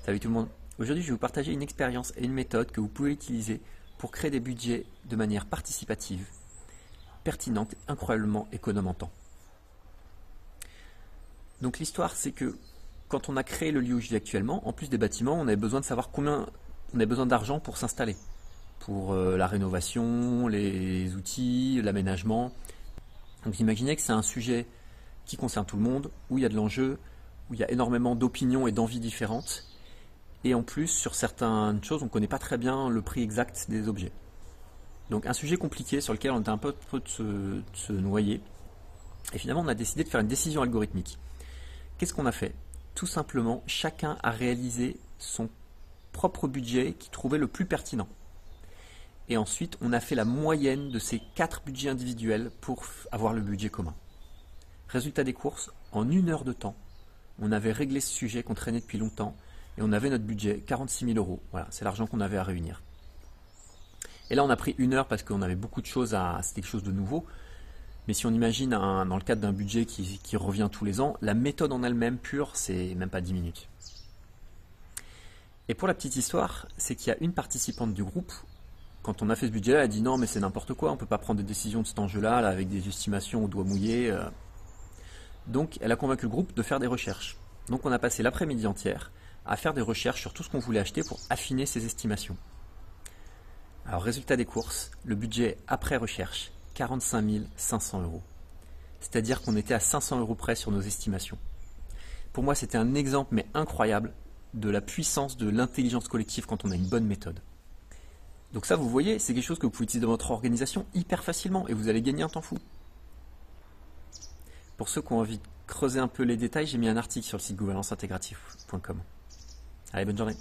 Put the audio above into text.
Salut tout le monde. Aujourd'hui, je vais vous partager une expérience et une méthode que vous pouvez utiliser pour créer des budgets de manière participative, pertinente et incroyablement économe en temps. Donc l'histoire, c'est que quand on a créé le lieu où je vis actuellement, en plus des bâtiments, on avait besoin de savoir combien on avait besoin d'argent pour s'installer, pour la rénovation, les outils, l'aménagement. Donc imaginez que c'est un sujet qui concerne tout le monde, où il y a de l'enjeu, où il y a énormément d'opinions et d'envies différentes. Et en plus, sur certaines choses, on ne connaît pas très bien le prix exact des objets. Donc un sujet compliqué sur lequel on était un peu de se noyer. Et finalement, on a décidé de faire une décision algorithmique. Qu'est-ce qu'on a fait? Tout simplement, chacun a réalisé son propre budget qui trouvait le plus pertinent. Et ensuite, on a fait la moyenne de ces 4 budgets individuels pour avoir le budget commun. Résultat des courses, en 1 heure de temps, on avait réglé ce sujet qu'on traînait depuis longtemps et on avait notre budget, 46 000 euros. Voilà, c'est l'argent qu'on avait à réunir. Et là, on a pris 1 heure parce qu'on avait beaucoup de choses c'était quelque chose de nouveau. Mais si on imagine dans le cadre d'un budget qui revient tous les ans, la méthode en elle-même pure, c'est même pas 10 minutes. Et pour la petite histoire, c'est qu'il y a une participante du groupe, quand on a fait ce budget-là, elle a dit non mais c'est n'importe quoi, on ne peut pas prendre des décisions de cet enjeu-là avec des estimations au doigt mouillé. Donc elle a convaincu le groupe de faire des recherches. Donc on a passé l'après-midi entière à faire des recherches sur tout ce qu'on voulait acheter pour affiner ces estimations. Alors résultat des courses, le budget après recherche, 45 500 euros. C'est-à-dire qu'on était à 500 euros près sur nos estimations. Pour moi, c'était un exemple, mais incroyable, de la puissance de l'intelligence collective quand on a une bonne méthode. Donc ça, vous voyez, c'est quelque chose que vous pouvez utiliser dans votre organisation hyper facilement et vous allez gagner un temps fou. Pour ceux qui ont envie de creuser un peu les détails, j'ai mis un article sur le site gouvernanceintégrative.com. Allez, bonne journée.